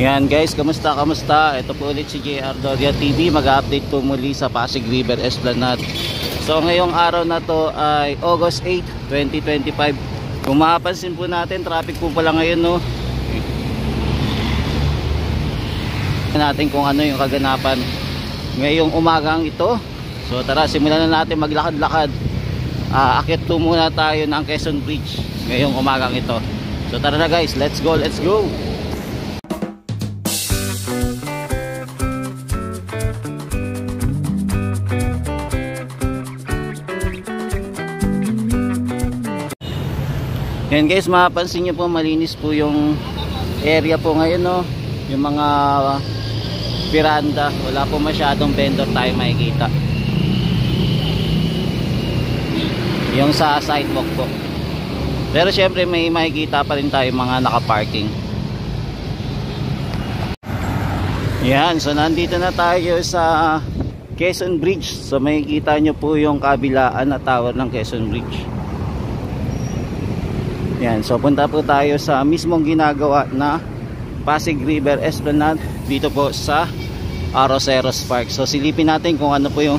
Yan guys, kamusta? Ito po ulit si JR Doria TV. Mag-update po muli sa Pasig River Esplanade. So ngayong araw na to ay August 8, 2025. Kung mapapansin po natin, traffic po pala ngayon, no? Natin kung ano yung kaganapan ngayong umagang ito. So tara, simulan na natin maglakad-lakad. Akit po muna tayo ng Quezon Bridge ngayong umagang ito. So tara na guys, let's go. Yan guys, mapapansin nyo po, malinis po yung area po ngayon, no? Yung mga veranda, wala po masyadong vendor tayo makikita. Yung sa sidewalk po. Pero syempre may makikita pa rin tayo mga nakaparking. Yan, so nandito na tayo sa Quezon Bridge. So makikita nyo po yung kabilaan na tower ng Quezon Bridge. Yan, so punta po tayo sa mismong ginagawa na Pasig River Esplanade dito po sa Arroceros Park. So silipin natin kung ano po yung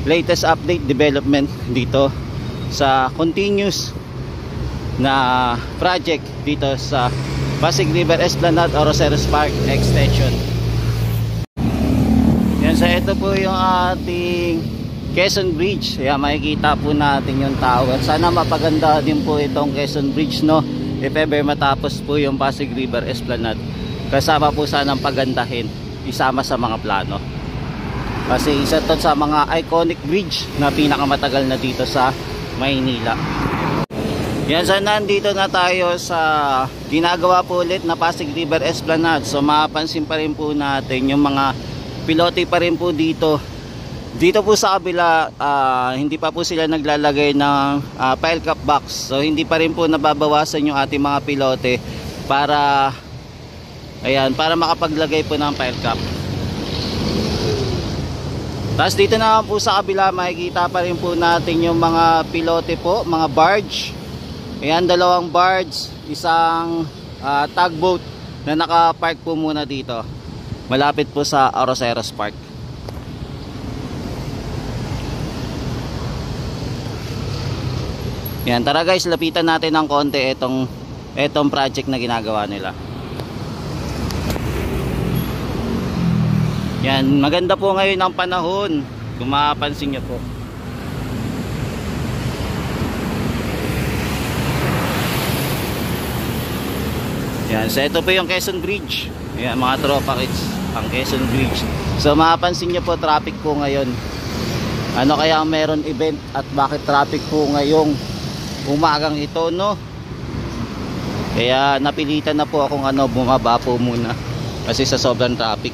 latest update development dito sa continuous na project dito sa Pasig River Esplanade Arroceros Park Extension. Yan, so ito po yung ating Quezon Bridge. Ayan, makikita po natin yung tower. Sana mapaganda din po itong Quezon Bridge, no? If ever matapos po yung Pasig River Esplanade, kasama po sanang pagandahin, isama sa mga plano. Kasi isa to sa mga iconic bridge na pinakamatagal na dito sa Maynila. Yan, so nandito na tayo sa ginagawa po ulit na Pasig River Esplanade. So mapapansin pa rin po natin yung mga pilote pa rin po dito. Dito po sa kabila, hindi pa po sila naglalagay ng pile cap box. So hindi pa rin po nababawasan yung ating mga pilote para para makapaglagay po ng pile cap. Tapos dito na po sa kabila, makikita pa rin po natin yung mga pilote po, mga barge. Ayan, dalawang barge, isang tugboat na nakapark po muna dito. Malapit po sa Arroceros Park. Yan, tara guys, lapitan natin ng konti etong project na ginagawa nila. Yan, maganda po ngayon ang panahon, kung mapapansin nyo po. Yan, so ito po yung Quezon Bridge. Yan, mga tropa kids, ang Quezon Bridge. So mapapansin nyo po, traffic po ngayon. Ano kaya meron event at bakit traffic po ngayong umagang ito, no? Kaya napilitan na po akong bumaba po muna kasi sa sobrang traffic.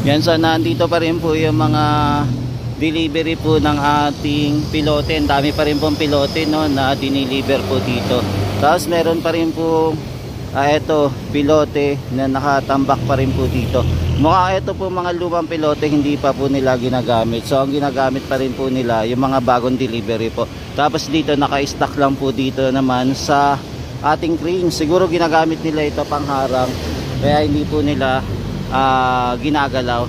Yan, so nandito pa rin po yung mga delivery po ng ating pilote. Ang dami pa rin pong pilote, no, na dineliver po dito. Tapos meron pa rin po pilote na nakatambak pa rin po dito. Mukha ito po mga lumang pilote, hindi pa po nila ginagamit. So ang ginagamit pa rin po nila yung mga bagong delivery po. Tapos dito naka-stack lang po dito naman sa ating crane. Siguro ginagamit nila ito pangharang, kaya hindi po nila ginagalaw.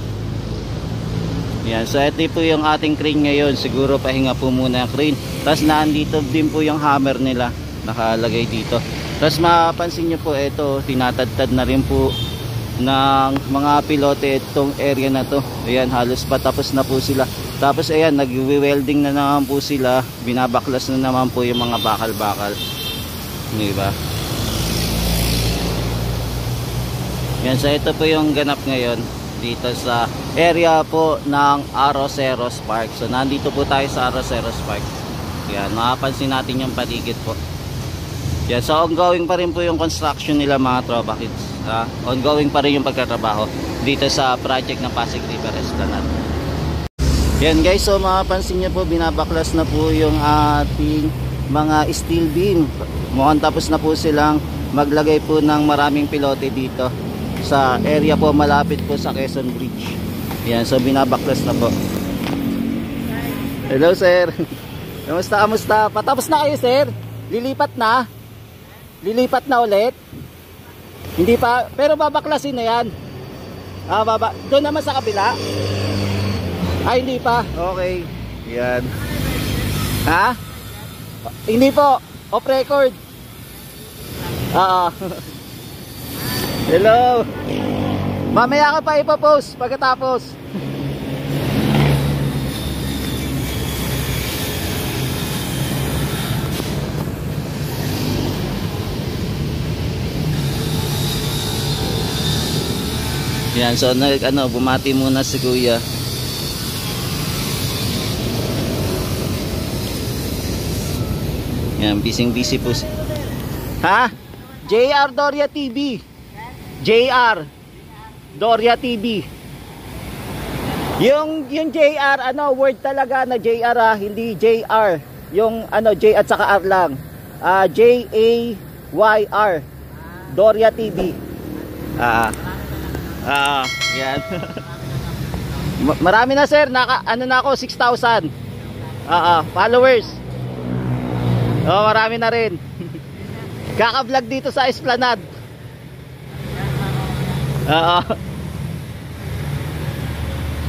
Yan, so ito po yung ating crane ngayon. Siguro pahinga po muna ang crane. Tapos nandito din po yung hammer nila, nakalagay dito. Tapos mapansin nyo po, ito tinatadtad na rin po ng mga pilote itong area na to. Ayan, halos patapos na po sila. Tapos ayan, nag-welding na naman po sila, binabaklas na naman po yung mga bakal-bakal, diba? Yan, so ito po yung ganap ngayon dito sa area po ng Arroceros Park. So nandito po tayo sa Arroceros Park. Yan, makapansin natin yung paligid po. Yan, so ongoing pa rin po yung construction nila, mga tropa kids. Ongoing pa rin yung pagtatrabaho dito sa project ng Pasig River Esplanade. Yan guys, so makapansin nyo po, binabaklas na po yung ating mga steel beam. Mukhang tapos na po silang maglagay po ng maraming pilote dito sa area po malapit po sa Quezon Bridge. Yan, so binabaklas na po. Hello sir. Kamusta? Patapos na kayo sir? Lilipat na? Lilipat na ulit? Hindi pa, pero babaklasin na yan. Doon naman sa kabila? Ay, hindi pa. Okay. Yan. Ha? Hindi po. Off record. Hello. Mamaya ka pa ipopost pagkatapos. Yan, so bumati muna si Kuya. Yan, busy po. Ha? JR Doria TV. JR Doria TV. Yung JR, word talaga na JR, hindi JR. Yung J at saka R lang. JAYR. Doria TV. Yan. Marami na sir, na ako 6,000 followers. Marami na rin. Kaka-vlog dito sa Esplanade.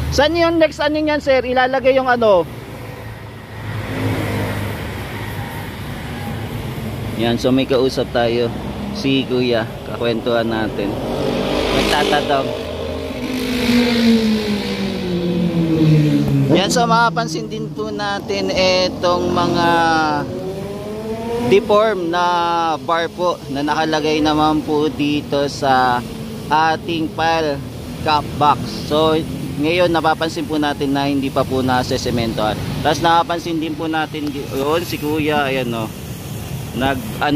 Saan yung next yan sir? Ilalagay yung Yan, so may kausap tayo. Si Kuya, kakwentuhan natin. Magtatanong. Yan, so mapapansin din po natin itong mga deform na bar po na nakalagay naman po dito sa ating file cap box. So ngayon napapansin po natin na hindi pa po nasa-sementohan. Tapos napapansin din po natin yun si Kuya, ayan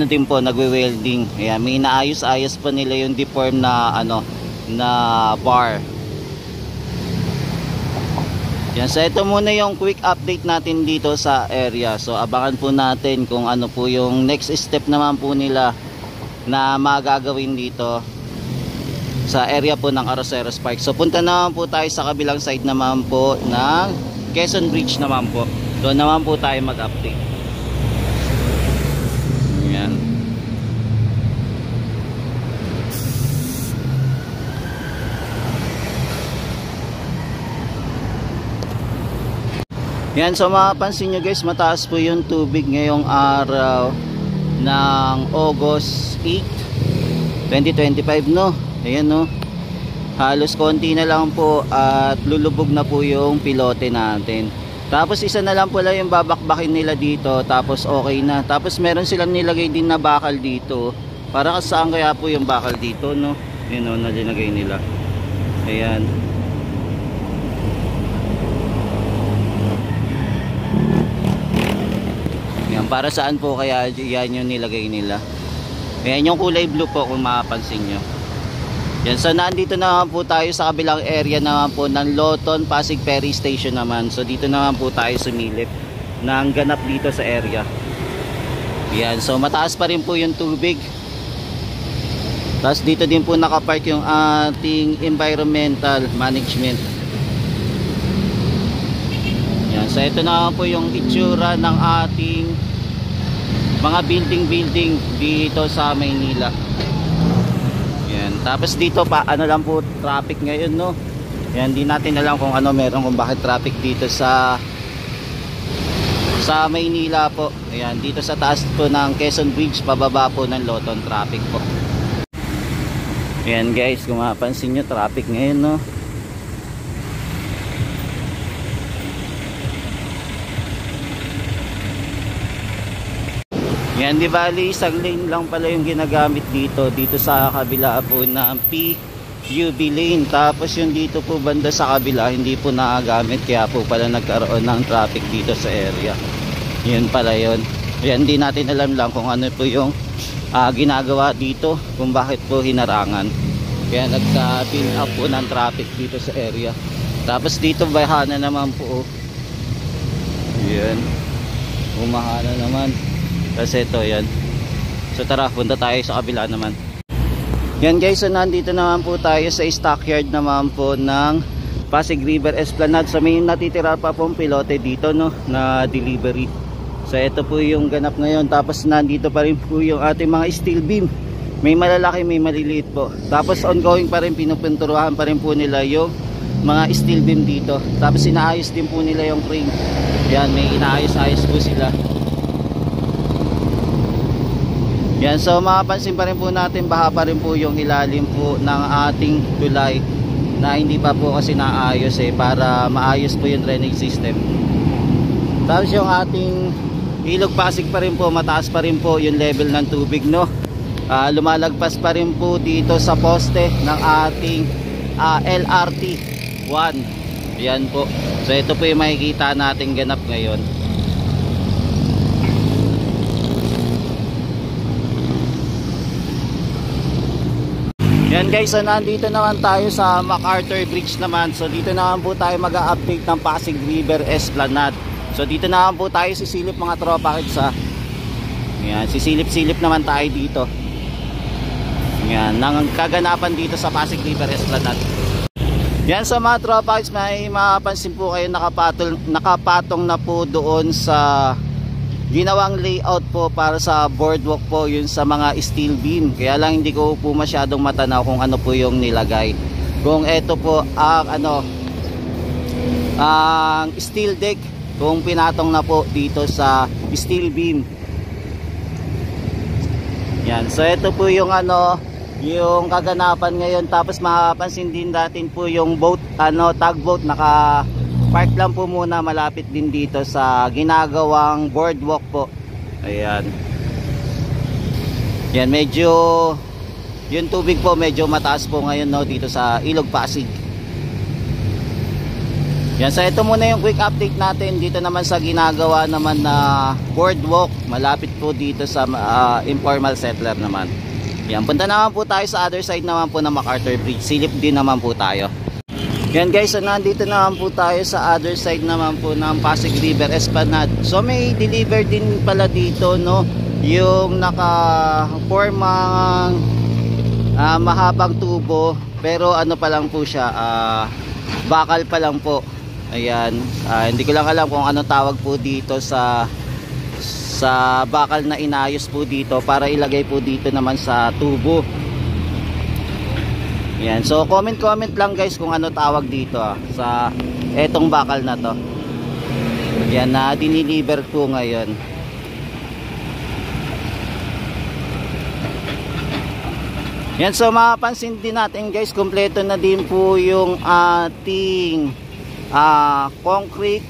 din po, nagwe-welding. Ayan, may inaayos-ayos pa nila yung deform na na bar. Yan, so ito muna yung quick update natin dito sa area. So abangan po natin kung ano po yung next step naman po nila na magagawin dito sa area po ng Arroceros Park. So punta naman po tayo sa kabilang side naman po ng Quezon Bridge naman po. Doon naman po tayo mag-update. Yan. Yan, so mapapansin nyo guys, mataas po yung tubig ngayong araw ng August 8, 2025 no. Ayan no. Halos konti na lang po at lulubog na po yung pilote natin. Tapos isa na lang pala yung babakbakin nila dito, tapos okay na. Tapos meron silang nilagay din na bakal dito. Para saan kaya po yung bakal dito no? Yun o, nalinagay nila. Ayan. Yan, para saan po kaya yan yung nilagay nila. Ayan yung kulay blue po kung mapapansin nyo. Yan, so nandito naman po tayo sa kabilang area naman po ng Loton Pasig Ferry Station naman. So dito naman po tayo sumilip ng ganap dito sa area. Yan, so mataas pa rin po yung tubig. Tapos dito din po nakapark yung ating environmental management. Yan, so ito naman po yung itsura ng ating mga building dito sa Maynila. Tapos dito pa lang po traffic ngayon no. Yan, di natin alam kung meron kung bakit traffic dito sa Maynila po. Ayan, dito sa taas po ng Quezon Bridge, pababa po ng Loton, traffic po. Ayan guys, kung mapapansin nyo, traffic ngayon no. Yan, di bali isang lane lang pala yung ginagamit dito sa kabila po ng PUB lane. Tapos yung dito po banda sa kabila hindi po nagagamit, kaya po pala nagkaroon ng traffic dito sa area. Yun pala yun. Yan, di natin alam lang kung ano po yung ginagawa dito, kung bakit po hinarangan. Kaya nagka-build up po ng traffic dito sa area. Tapos dito bahana naman po. Yan, umahana naman. Kasi ito yan. So tara, punta tayo sa kabila naman. Yan guys, so nandito naman po tayo sa stockyard naman po ng Pasig River Esplanade. So may natitira pa pong pilote dito no, na delivery. So ito po yung ganap ngayon. Tapos nandito pa rin po yung ating mga steel beam. May malalaki, may maliliit po. Tapos ongoing pa rin, pinupinturuhan pa rin po nila yung mga steel beam dito. Tapos inaayos din po nila yung crane. Yan, may inaayos-ayos po sila. Yan, so mapapansin pa rin po natin, baha pa rin po yung ilalim po ng ating tulay na hindi pa po kasi naayos para maayos po yung drainage system. Tapos yung ating ilog Pasig pa rin po, mataas pa rin po yung level ng tubig, no. Lumalagpas pa rin po dito sa poste ng ating LRT 1. Yan po. So ito po yung makikita natin ganap ngayon. Yan guys, so nandito naman tayo sa MacArthur Bridge naman. So dito naman po tayo mag-update ng Pasig River Esplanade. So dito naman po tayo sisilip mga tropa kids ha. Yan, sisilip-silip naman tayo dito. Yan, nang kaganapan dito sa Pasig River Esplanade. Yan, sa mga tropa kids, may mapapansin po kayo nakapatong na po doon sa ginawang layout po para sa boardwalk po, yun sa mga steel beam. Kaya lang hindi ko po masyadong matanaw kung ano po yung nilagay. Kung ito po ang steel deck, kung pinatong na po dito sa steel beam. Yan, so ito po yung yung kaganapan ngayon. Tapos mapapansin din natin po yung boat, tugboat, naka-park lang po muna malapit din dito sa ginagawang boardwalk po. Ayan. Yan, medyo yung tubig po medyo mataas po ngayon, no, dito sa Ilog Pasig. Yan, so ito muna yung quick update natin dito naman sa ginagawa naman na boardwalk malapit po dito sa informal settler naman. Yan, punta naman po tayo sa other side naman po ng MacArthur Bridge. Silip din naman po tayo. Yan guys, so nandito naman po tayo sa other side naman po ng Pasig River Esplanade. So may deliver din pala dito, no, yung naka-formang mahabang tubo, pero ano pa lang po siya, bakal pa lang po. Ayan, hindi ko lang alam kung ano tawag po dito sa bakal na inayos po dito para ilagay po dito naman sa tubo. Yan, so comment lang guys kung ano tawag dito sa etong bakal na to. Yan, na diniliver po ngayon. Yan, so mapapansin din natin guys, kompleto na din po yung ating concrete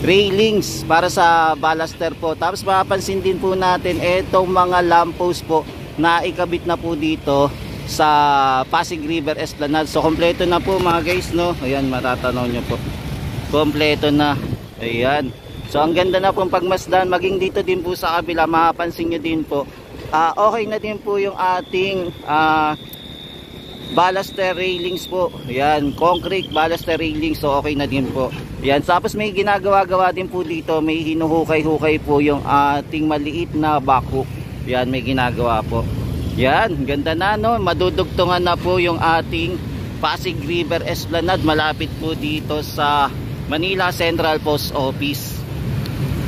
railings para sa baluster po. Tapos mapapansin din po natin etong mga lamppost po na ikabit na po dito sa Pasig River Esplanade. So kompleto na po mga guys, no. Ayan, matatanaw nyo po, kompleto na. Ayan, so ang ganda na pong pagmasdan. Maging dito din po sa kabila, mapapansin nyo din po, okay na din po yung ating baluster railings po. Ayan, concrete baluster railings, so okay na din po. Ayan, tapos may ginagawa-gawa din po dito, may hinuhukay-hukay po yung ating maliit na backhook. Ayan, may ginagawa po. Yan, ganda na, no, madudugtungan na po yung ating Pasig River Esplanade malapit po dito sa Manila Central Post Office.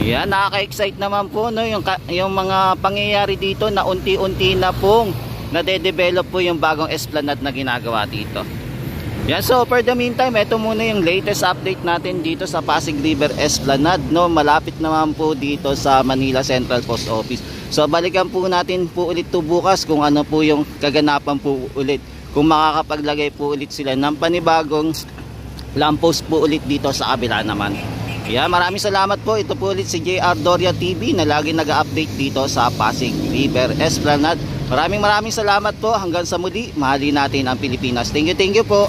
Yan, nakaka-excite naman po, no, yung mga pangyayari dito na unti-unti na pong nade-develop po yung bagong esplanade na ginagawa dito. Yan, so for the meantime, ito muna yung latest update natin dito sa Pasig River Esplanade, no, malapit naman po dito sa Manila Central Post Office. So balikan po natin po ulit to bukas kung ano po yung kaganapan po ulit, kung makakapaglagay po ulit sila ng panibagong lamppost po ulit dito sa kabila naman. Yan, maraming salamat po. Ito po ulit si JR Doria TV na lagi nag-update dito sa Pasig River Esplanade. Maraming salamat po. Hanggang sa muli, mahalin natin ang Pilipinas. Thank you po.